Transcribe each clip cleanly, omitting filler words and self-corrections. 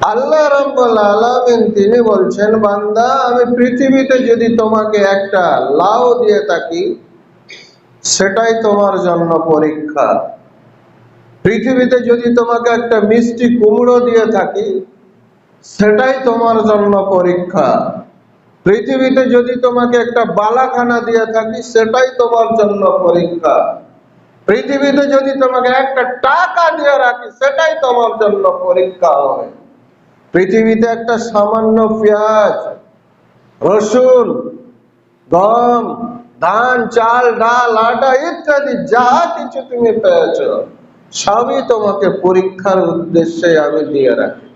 আল্লাহ রাব্বুল আলামিন তিনি বলছেন, বান্দা আমি পৃথিবীতে যদি তোমাকে একটা লাউ দিয়ে থাকি সেটাই তোমার জন্য পরীক্ষা। পৃথিবীতে যদি তোমাকে একটা মিষ্টি কুমড়ো দিয়ে থাকি সেটাই তোমার জন্য পরীক্ষা। পৃথিবীতে যদি তোমাকে একটা বালাখানা দিয়ে থাকি সেটাই তোমার জন্য পরীক্ষা। পৃথিবীতে যদি তোমাকে একটা টাকা দিয়ে রাখি সেটাই তোমার জন্য পরীক্ষা হবে। পৃথিবীতে একটা সামান্য পেঁয়াজ, রসুন, গম, ধান, চাল, ডাল, আটা ইত্যাদি যা কিছু তুমি পেয়েছ সবই তোমাকে পরীক্ষার উদ্দেশ্যে আমি দিয়ে রাখি।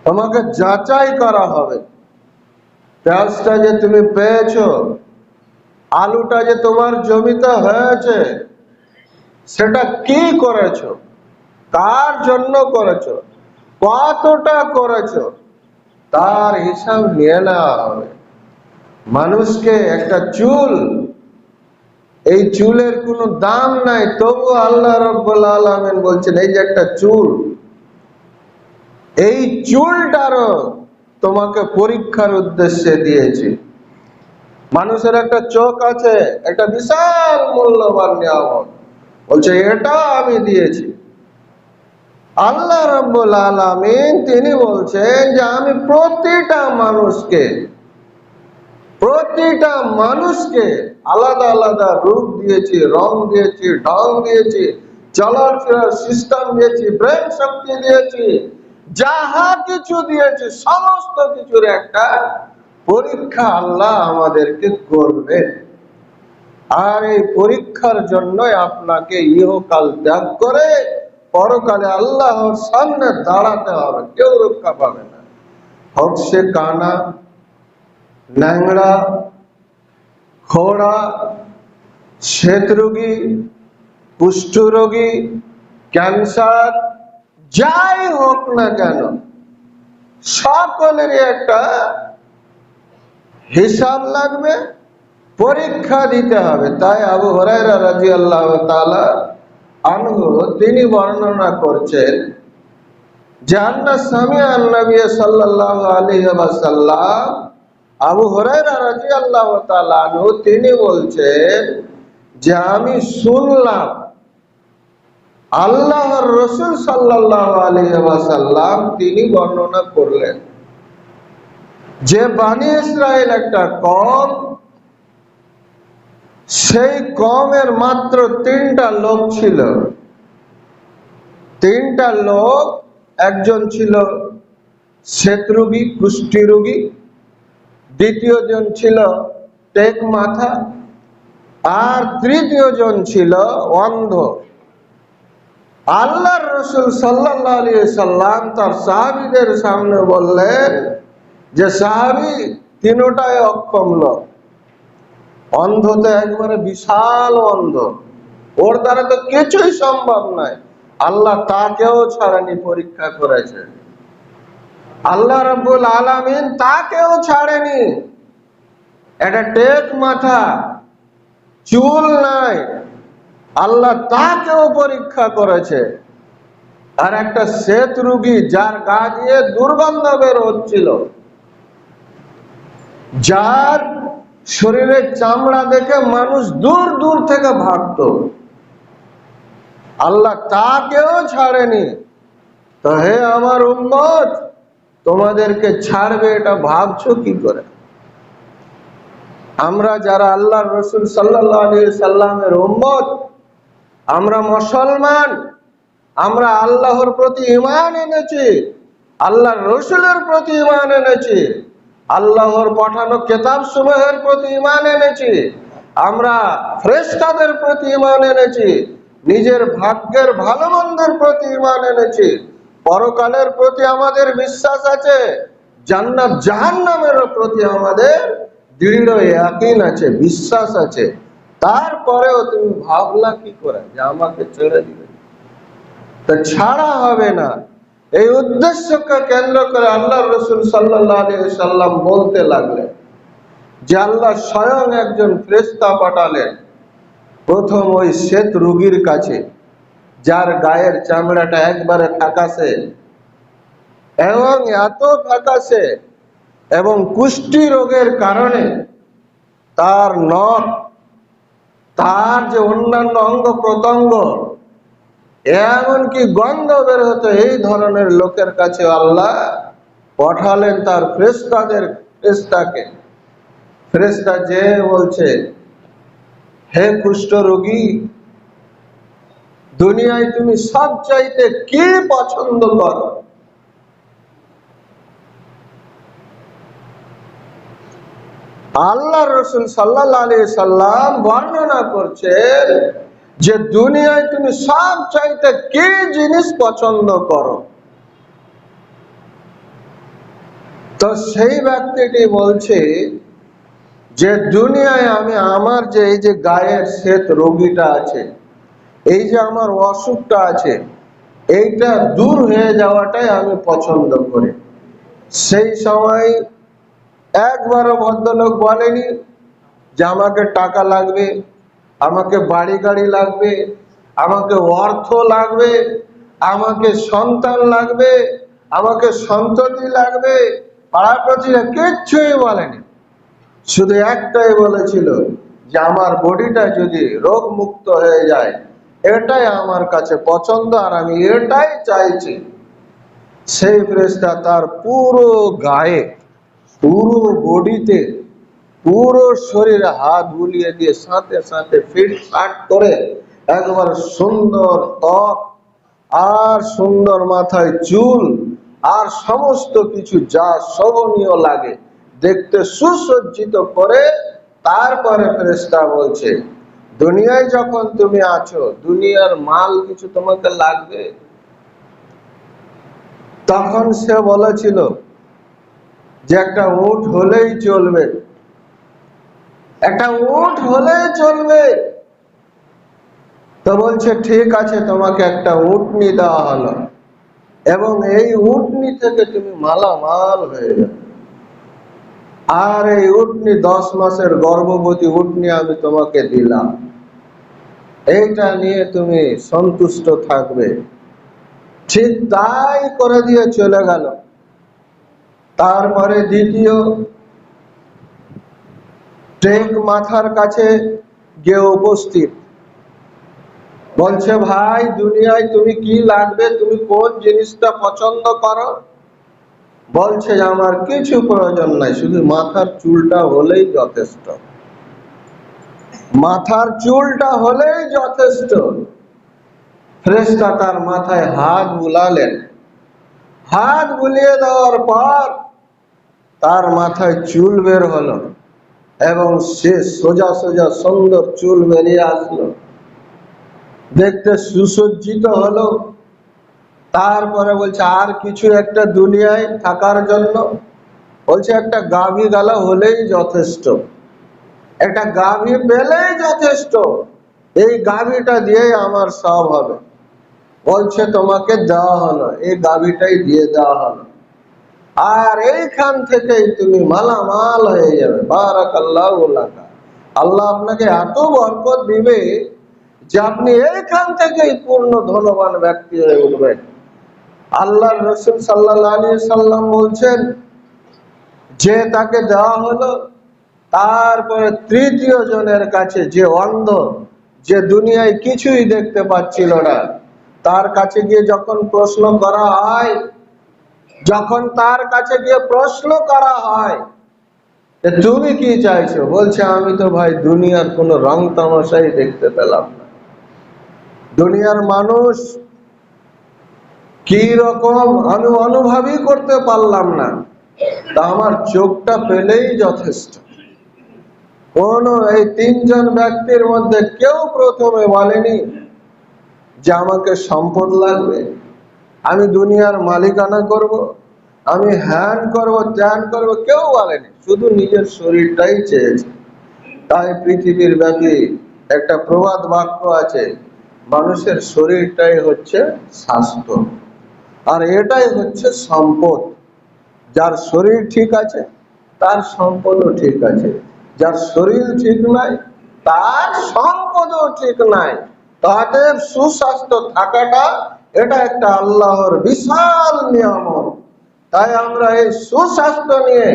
তোমাকে যাচাই করা হবে। পেঁয়াজটা যে তুমি পেয়েছো, আলুটা যে তোমার জমিতে হয়েছে সেটা কি করেছো, কার জন্য করেছো, কতটা করেছো, তার হিসাব নিয়ে নেওয়া হবে। মানুষকে একটা চুল, এই চুলের কোনো দাম নাই, তবু আল্লাহ রাব্বুল আলামিন বলছেন এই যে একটা চুল, এই চুলটারও তোমাকে পরীক্ষার উদ্দেশ্যে দিয়েছি। মানুষের একটা চোখ আছে, একটা বিশাল মূল্যবান নিয়ামত, বলছে এটা আমি দিয়েছি। আল্লাহ রাব্বুল আলামিন তিনি বলছেন যে আমি প্রতিটা মানুষকে আলাদা আলাদা রূপ দিয়েছি, রং দিয়েছি, ঢং দিয়েছি, চলার ফেরার সিস্টেম দিয়েছি, ব্রেন শক্তি দিয়েছি, যাহা কিছু দিয়েছি সমস্ত কিছুর একটা পরীক্ষা আল্লাহ আমাদেরকে করবে। আর এই পরীক্ষার জন্যই আপনাকে ইহকাল ত্যাগ করে পরকালে আল্লাহর সামনে দাঁড়াতে হবে, কেউ রক্ষা পাবে না। হোক সে কানা, ন্যাংরা, খোড়া, শ্বেত রোগী, কুষ্ঠ রোগী, ক্যান্সার, যাই হোক না কেন সকলেরই একটা হিসাব লাগবে, পরীক্ষা দিতে হবে। তাই আবু হুরায়রা রাদিয়াল্লাহু তাআলা আনহু তিনি বর্ণনা করছেন যে আন্না সামিআন নবী সাল্লাল্লাহু আলাইহি ওয়াসাল্লাম, আবু হুরায়রা রাদিয়াল্লাহু তাআলা আনহু তিনি বলছেন যে আমি শুনলাম আল্লাহর রাসূল সাল্লাল্লাহু আলাইহি ওয়াসাল্লাম তিনি বর্ণনা করলেন যে বনি ইসরাইল একটা কওম, সেই কওমের মাত্র 3টা লোক ছিল। 3টা লোক, একজন ছিল শ্বেত রোগী, কুষ্ঠ রোগী, দ্বিতীয় জন ছিল টেক মাথা, আর তৃতীয় জন ছিল অন্ধ। আল্লাহর রাসূল সাল্লাল্লাহু আলাইহি সাল্লাম তার সাহাবীদের সামনে বললেন যে সাহাবী তিনটাই অক্ষম লোক, অন্ধ তো একবারে বিশাল অন্ধ, ওর দ্বারা তো কিছুই সম্ভব নয়। আল্লাহ তাকেও ছাড়েনি, পরীক্ষা করেছে। আল্লাহ রাব্বুল আলামিন তাকেও ছাড়েনি। এটা টেক মাথা, চুল নাই, আল্লাহ তাকেও পরীক্ষা করেছে। আর একটা শ্বেত রোগী যার গা দিয়ে দুর্গন্ধ বের হচ্ছিল, যার শরীরের চামড়া দেখে মানুষ দূর দূর থেকে ভাগতো, আল্লাহ তাকেও ছাড়েনি। তো হে আমার উম্মত, তোমাদেরকে ছাড়বে এটা ভাবছো কি করে? আমরা যারা আল্লাহর রাসূল সাল্লাল্লাহু আলাইহি সাল্লামের উম্মত, আমরা মুসলমান, আমরা আল্লাহর প্রতি ঈমান এনেছি, আল্লাহর রাসূলের প্রতি ঈমান এনেছি, আল্লাহর পাঠানো কিতাব সমূহের প্রতি ঈমান এনেছি, আমরা ফেরেশতাদের প্রতি ঈমান এনেছি, নিজের ভাগ্যের ভালো মন্দের প্রতি ঈমান এনেছি, পরকালের প্রতি আমাদের বিশ্বাস আছে, জান্নাত জাহান্নামের প্রতি আমাদের দৃঢ় ইয়াকিন আছে, বিশ্বাস আছে। তারপরেও তুমি ভাবলা কি করে যে আমাকে ছেড়ে দিবে? তা ছাড়া হবে না। এই উদ্দেশ্যকে কেন্দ্র করে আল্লাহর রাসূল সাল্লাল্লাহু আলাইহি সাল্লাম বলতে লাগলেন যে আল্লাহ স্বয়ং একজন ফেরেশতা পাঠালেন প্রথম ওই শ্বেত রোগীর কাছে, যার গায়ের চামড়াটা একবারে ফ্যাকাশে, এবং এত ফ্যাকাশে এবং কুষ্টি রোগের কারণে তার নখ, তার যে অন্যান্য অঙ্গ প্রত্যঙ্গ এমনকি গন্ধ বের হতো, এই ধরনের লোকের কাছে আল্লাহ পাঠালেন তার ফেরেশতাকে। ফেরেশতা যে বলছে, হে কুষ্ঠ রোগী, দুনিয়ায় তুমি সবচাইতে কি পছন্দ করো? আল্লাহ রসুল সাল্লাল্লাহু আলাইহি সাল্লাম বর্ণনা করছেন যে দুনিয়ায় তুমি সবচাইতে কি জিনিস পছন্দ করো? তো সেই ব্যক্তিটি বলছে যে দুনিয়ায় আমি আমার যে এই যে গায়ের শ্বেত রোগীটা আছে, এই যে আমার অসুখটা আছে, এইটা দূর হয়ে যাওয়াটাই আমি পছন্দ করি। সেই সময় একবারও ভদ্রলোক বলেনি যে আমাকে টাকা লাগবে, আমাকে বাড়ি গাড়ি লাগবে, আমাকে অর্থ লাগবে, আমাকে সন্তান লাগবে, আমাকে সন্ততি লাগবে, পাড়া প্রতিবেশী কিচ্ছুই বলেনি। শুধু একটাই বলেছিল যে আমার বডিটা যদি রোগ মুক্ত হয়ে যায়, এটাই আমার কাছে পছন্দ, আর আমি এটাই চাইছি। সেই ফেরেশতা তার পুরো গায়ে, পুরো বডিতে, পুরো শরীরে হাত বুলিয়ে দিয়ে সাথে সাথে ফিটফাট করে একবার সুন্দর ত্বক আর সুন্দর মাথায় চুল আর সমস্ত কিছু যা শোভনীয় লাগে দেখতে সুসজ্জিত করে তারপরে ফেরেশতা বলছে, দুনিয়ায় যখন তুমি আছো, দুনিয়ার মাল কিছু তোমাকে লাগবে? তখন সে বলেছিল যে একটা উট হলেই চলবে, একটা উট হলেই চলবে। তো বলছে ঠিক আছে, তোমাকে একটা উটনি দেওয়া হলো এবং এই উটনি থেকে তুমি মালামাল হয়ে যাবে। আর এই উটনি 10 মাসের গর্ভবতী উটনি আমি তোমাকে দিলাম, এইটা নিয়ে তুমি সন্তুষ্ট থাকবে। ঠিক তাই করে দিয়ে চলে গেল। তারপরে দ্বিতীয় টেক মাথার কাছে গিয়ে উপস্থিত, বলছে ভাই দুনিয়ায় তুমি কি লাগবে, তুমি কোন জিনিসটা পছন্দ করো? বলছে আমার কিছু প্রয়োজন নাই, শুধু মাথার চুলটা হলেই যথেষ্ট, মাথার চুলটা হলেই যথেষ্ট। ফেরেশতা তার মাথায় হাত বুলালেন, হাত বুলিয়ে দেওয়ার পর তার মাথায় চুল বের হলো এবং সে সোজা সোজা সুন্দর চুল বেরিয়ে আসলো, দেখতে সুসজ্জিত হলো। তারপরে বলছে আর কিছু একটা দুনিয়ায় থাকার জন্য? বলছে একটা গাভী গালা হলেই যথেষ্ট, একটা গাভী পেলেই যথেষ্ট, এই গাভীটা দিয়ে আমার সব হবে। বলছে তোমাকে দেওয়া হলো, এই গাভীটাই দিয়ে দেওয়া হলো, আর এইখান থেকেই তুমি মালামাল হয়ে যাবে। বারাকাল্লাহু লাকা, আল্লাহ আপনাকে এত বরকত দিবে যে আপনি এইখান থেকেই পূর্ণ ধনবান ব্যক্তি হয়ে উঠবেন। আল্লাহর রাসূল সাল্লাল্লাহু আলাইহি সাল্লাম বলছেন যে তাকে দেওয়া হলো, তারপরে তৃতীয় জনের কাছে যে অন্ধ, যে দুনিয়ায় কিছুই দেখতে পাচ্ছিল না, তার কাছে গিয়ে যখন প্রশ্ন করা হয়, যখন তার কাছে গিয়ে প্রশ্ন করা হয় তুমি কি চাইছো? বলছে আমি তো ভাই দুনিয়ার কোনো রং তামাশাই দেখতে পেলাম না, দুনিয়ার মানুষ কি রকম আমি অনুভবই করতে পারলাম না, তা আমার চোখটা পেলেই যথেষ্ট। কোন এই তিনজন ব্যক্তির মধ্যে কেউ প্রথমে বলেনি যে আমাকে সম্পদ লাগবে, আমি দুনিয়ার মালিকানা করব, আমি হ্যান করব, ত্যান করব, কেউ বলেনি, শুধু নিজের শরীরটাই চেয়েছে। তাই পৃথিবীর ব্যাপী একটা প্রবাদ বাক্য আছে, মানুষের শরীরটাই হচ্ছে স্বাস্থ্য, আর এটাই হচ্ছে সম্পদ। যার শরীর ঠিক আছে তার সম্পদও ঠিক আছে, যার শরীর ঠিক নাই তার সম্পদও ঠিক নাই। তাদের সুস্বাস্থ্য থাকাটা এটা একটা আল্লাহর বিশাল নিয়ামত। তাই আমরা এই সুস্বাস্থ্য নিয়ে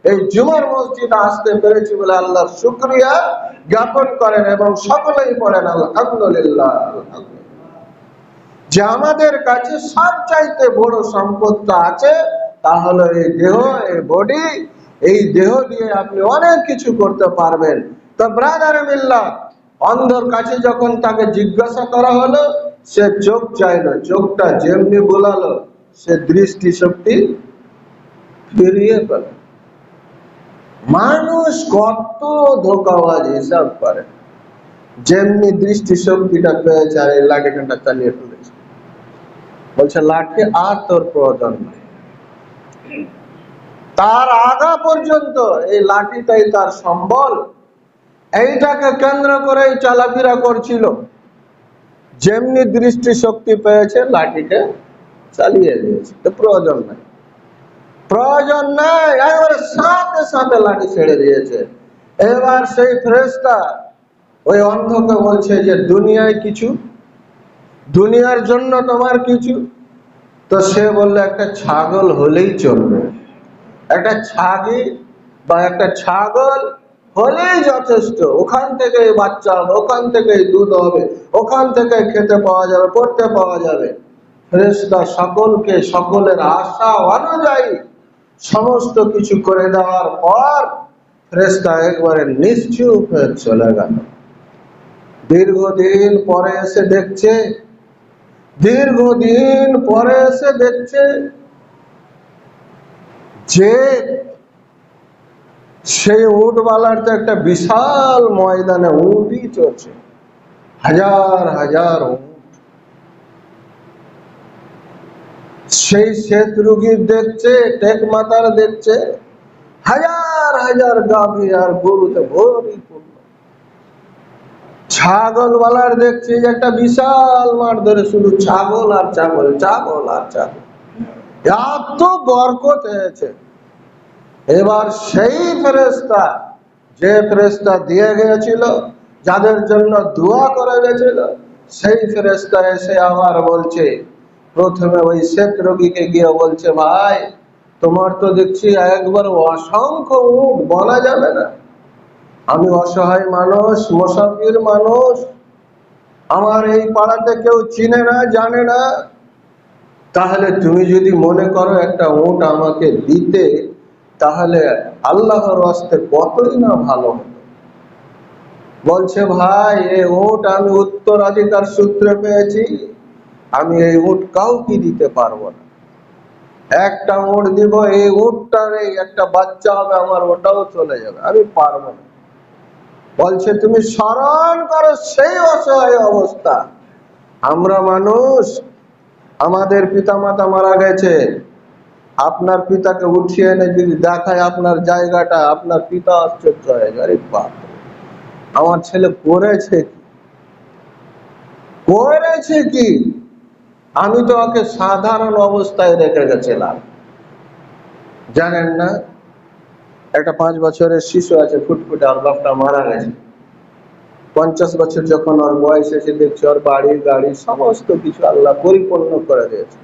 এই জুমার মসজিদে আসতে পেরেছি বলে আল্লাহর শুকরিয়া জ্ঞাপন করেন এবং সকলেই পড়েন আলহামদুলিল্লাহ। যে আমাদের কাছে সবচাইতে বড় সম্পদটা আছে তা হলো এই দেহ, এই বডি। এই দেহ দিয়ে আপনি অনেক কিছু করতে পারবেন। তো ব্রাদার মিল্লাহ, অন্ধর কাছে যখন তাকে জিজ্ঞাসা করা হলো, সে চোখ চাইলো, চোখটা যেমনি বোলালো সে দৃষ্টি শক্তি ফিরিয়ে পেল। মানুষ কত ধোঁকাবাজ হিসাব করে, যেমনি দৃষ্টি শক্তিটা পেয়েছে আর এই লাঠিটা চালিয়ে ফেলেছে। বলছে লাঠি আর তোর প্রয়োজন নাই। তার আগা পর্যন্ত এই লাঠিটাই তার সম্বল, এইটাকে কেন্দ্র করেই চলাফেরা করছিল। যেমনি দৃষ্টি শক্তি পেয়েছে লাঠিকে চালিয়ে দিয়েছে। তো প্রয়োজন নাই, প্রয়োজন নাই, একেবারে সাথে সাথে লাঠি ছেড়ে দিয়েছে। এবার সেই ফেরেশতা ওই অন্ধকে বলছে যে দুনিয়ায় কিছু, দুনিয়ার জন্য তোমার কিছু? তো সে বললো একটা ছাগল হলেই চলবে, একটা ছাগি বা একটা ছাগল হলেই যথেষ্ট। ওখান থেকে বাচ্চা হবে, ওখান থেকে দুধ হবে, ওখান থেকে খেতে পাওয়া যাবে, পড়তে পাওয়া যাবে। ফেরেশতা সকলকে সকলের আশা অনুযায়ী সমস্ত কিছু করে দেওয়ার পর ফেরেশতা একবারে নিশ্চুপ হয়ে চলে গেল। দীর্ঘদিন পরে এসে দেখছে, দীর্ঘদিন পরে এসে দেখছে যে সেই উটওয়ালার তো একটা বিশাল ময়দানে উটই চলছে, হাজার হাজার উট। সেই শ্বেত রোগীর দেখছে, টেক মাতার দেখছে, হাজার হাজার গাভী আর গরুতে ভরিপূর্ণ। ছাগলওয়ালার দেখছে যে একটা বিশাল মাঠ ধরে শুধু ছাগল আর ছাগল, ছাগল আর ছাগল, এত বরকত হয়েছে। এবার সেই ফেরেশতা, যে ফেরেশতা দিয়ে গিয়েছিল, যাদের জন্য দোয়া করে গেছিল, সেই ফেরেশতা এসে আবার বলছে, প্রথমে ওই শ্বেত রোগীকে গিয়ে বলছে, ভাই তোমার তো দেখছি একবার অসংখ্য উট, বলা যাবে না। আমি অসহায় মানুষ, মুসাফির মানুষ, আমার এই পাড়াতে কেউ চিনে না, জানে না। তাহলে তুমি যদি মনে করো একটা উট আমাকে দিতে, তাহলে আল্লাহর রাস্তে কতই না ভালো হতো। বলছে ভাই এই উট আমি উত্তরাধিকার সূত্রে পেয়েছি, আমি এই উট কাউকে দিতে পারবো না। একটা উট দিব, এই উটটার একটা বাচ্চা হবে আমার, ওটাও চলে যাবে, আমি পারবো না। বলছে তুমি স্মরণ করো সেই অসহায় অবস্থা। আমরা মানুষ, আমাদের পিতামাতা মারা গেছে, আপনার পিতাকে উঠিয়ে এনে যদি দেখায় আপনার জায়গাটা, আপনার পিতা আশ্চর্য হয়ে যায়, বাপ আমার ছেলে করেছে কি, করেছে কি? আমি তো ওকে সাধারণ অবস্থায় রেখে গেছিলাম। জানেন না, একটা 5 বছরের শিশু আছে ফুটফুটে, আর বাপটা মারা গেছে। 50 বছর যখন ওর বয়স এসে দেখছে ওর বাড়ি গাড়ি সমস্ত কিছু আল্লাহ পরিপূর্ণ করে দিয়েছে।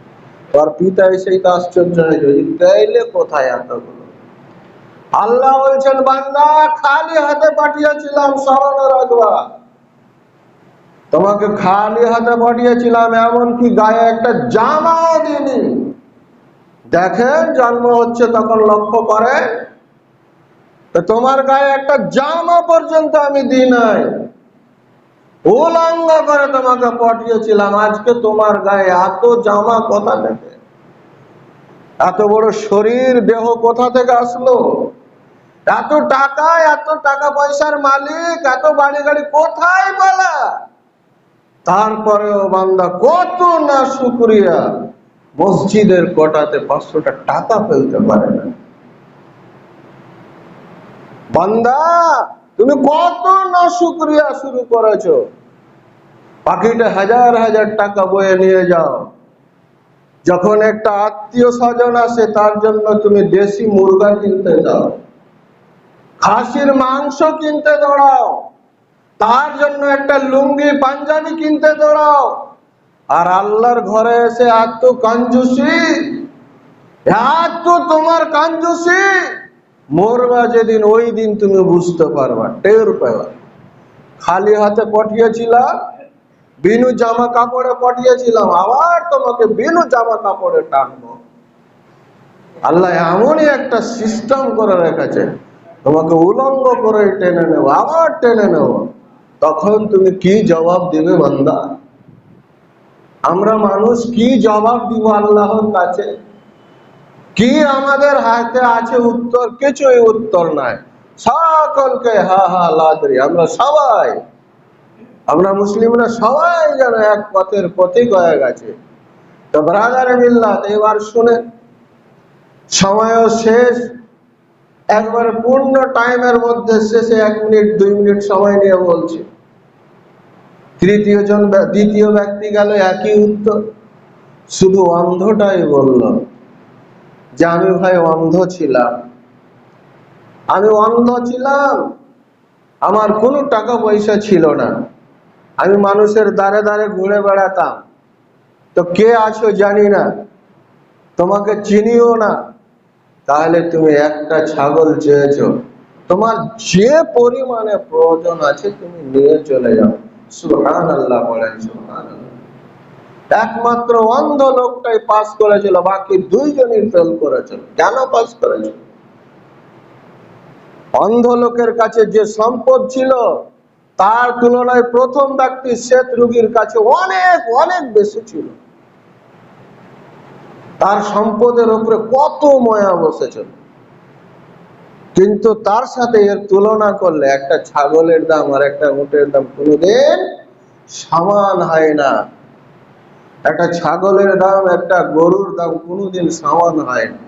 ওর পিতা এসেই তো আশ্চর্য হয়েছে, গেলে কোথায় এতগুলো? আল্লাহ বলছেন বান্দা খালি হাতে পাঠিয়েছিলাম, স্মরণে রাখবা। তোমাকে খালি হাতে পাঠিয়েছিলাম, এমনকি গায়ে একটা জামাও দিইনি। দেখেন জন্ম হচ্ছে তখন লক্ষ্য করে, তোমার গায়ে একটা জামা পর্যন্ত আমি দিই নাই, উলঙ্গ করে তোমাকে পাঠিয়েছিলাম। আজকে তোমার গায়ে এত জামা কোথা থেকে, এত বড় শরীর দেহ কোথা থেকে আসলো? এত টাকা পয়সার মালিক, এত বাড়ি গাড়ি কোথায় বলা? তারপরেও বান্দা কত না শুকরিয়া, মসজিদের কোটাতে 500 টাকা ফেলতে পারে না। বান্দা তুমি কত না শুকরিয়া শুরু করেছো। পাখিটা হাজার হাজার টাকা বয়ে নিয়ে যাও, যখন একটা আত্মীয় স্বজন আসে তার জন্য তুমি দেশি মুরগা কিনতে যাও, খাসির মাংস কিনতে দৌড়াও, তার জন্য একটা লুঙ্গি পাঞ্জাবি কিনতে দৌড়াও। আর আল্লাহর ঘরে এসে এত কঞ্জুসি, এত তোমার কাঞ্জুসি, মরবা যেদিন ওই দিন তুমি বুঝতে পারবা, টের পাবা। খালি হাতে পাঠিয়েছিলাম, বিনু জামা কাপড়ে পাঠিয়েছিলাম, আবার তোমাকে বিনু জামা কাপড়ে টানবো। আল্লাহ এমনই একটা সিস্টেম করে রেখেছে, তোমাকে উলঙ্গ করে টেনে নেব, আবার টেনে নেব। তখন তুমি কি জবাব দিবে বান্দা? আমরা মানুষ কি জবাব দিব আল্লাহর কাছে? কি আমাদের হাতে আছে উত্তর? কিছুই উত্তর নাই। সকলকে হা হা লাদরি। আমরা মুসলিমরা সবাই যেন এক পথের পথিক হয়ে গেছে। তো ব্রাদার মিল্লাত, এবার শুনে, সময়ও শেষ, একবার পূর্ণ টাইমের মধ্যে শেষে 1 মিনিট 2 মিনিট সময় নিয়ে বলছি। দ্বিতীয় ব্যক্তি গেল একই উত্তর, শুধু অন্ধটাই বলল যে আমি ভাই অন্ধ ছিলাম, আমার কোনো টাকা পয়সা ছিল না, আমি মানুষের দ্বারে দ্বারে ঘুরে বেড়াতাম, তো কে আছো জানি না, তোমাকে চিনিও না, তাহলে তুমি একটা ছাগল চেয়েছো, তোমার যে পরিমাণে প্রয়োজন আছে তুমি নিয়ে চলে যাও। সুবহানাল্লাহ বলেন, সুবহানাল্লাহ। একমাত্র অন্ধ লোকটাই পাস করেছিল, বাকি 2 জনই ফেল করেছিল। কেন পাস করেছিল? অন্ধ লোকের কাছে যে সম্পদ ছিল তার তুলনায় প্রথম ব্যক্তি শ্বেত রোগীর কাছে অনেক অনেক বেশি ছিল। তার সম্পদের উপরে কত মায়া বসেছিল, কিন্তু তার সাথে এর তুলনা করলে একটা ছাগলের দাম আর একটা উটের দাম কোনোদিন সমান হয় না। একটা ছাগলের দাম একটা গরুর দাম কোনোদিন সমান হয় না।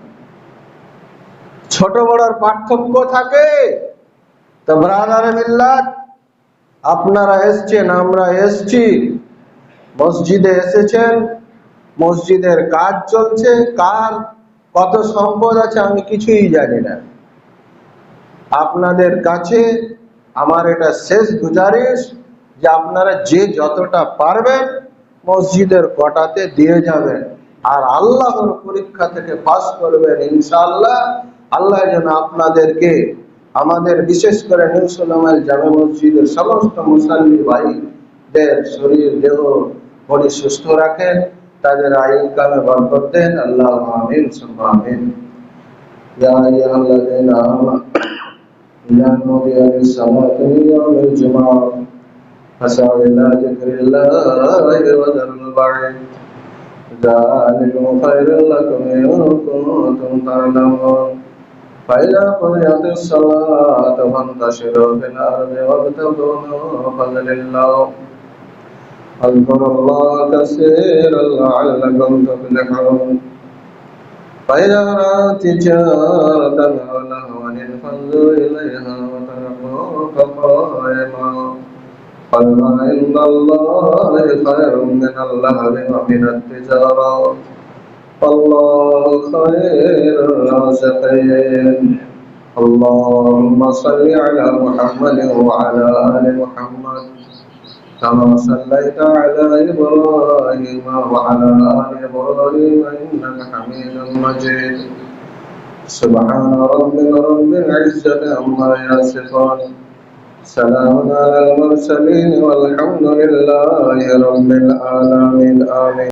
ছোট বড়র পার্থক্য থাকে। তো ব্রাদারে মিল্লাত, আপনারা এসছেন, আমরা এসছি, মসজিদে এসেছেন, মসজিদের কাজ চলছে, কার কত সম্পদ আছে আমি কিছুই জানি না। আপনাদের কাছে আমার এটা শেষ গুজারিশ যে আপনারা যে যতটা পারবেন মসজিদের কটাতে দিয়ে যাবেন, আর আল্লাহর পরীক্ষা থেকে পাস করবেন ইনশাআল্লাহ। আল্লাহ যেন আপনাদেরকে, আমাদের বিশেষ করে নিউ সুলাইমান জামে মসজিদের সমস্ত মুসল্লি ভাইদের শরীর দেহ বডি সুস্থ রাখেন, তাদের আয় ইনকামে বরকত দেন। আল্লাহ আমিন সুম্মা আমিন। ইয়া আইয়ুহাল্লাযীনা আমানু إذا نودي للصلاة من يوم الجمعة فاسعوا إلى ذكر الله وذروا البيع ذلكم خير لكم إن كنتم تعلمون فإذا قضيت الصلاة فانتشروا في الأرض وابتغوا من فضل الله واذكروا الله كثيرا لعلكم تفلحون فإذا رأت تجارة أو لهوا انفضوا إليها وتركوك قائما قل ما عند الله خير من اللهو ومن التجارة والله خير الرازقين. اللهم صل على محمد وعلى آل محمد كما صليت على إبراهيم وعلى آل إبراهيم إنك حميد مجيد. سبحان ربك رب العزة عما يصفون، سلام على المرسلين والحمد لله رب العالمين. آمين.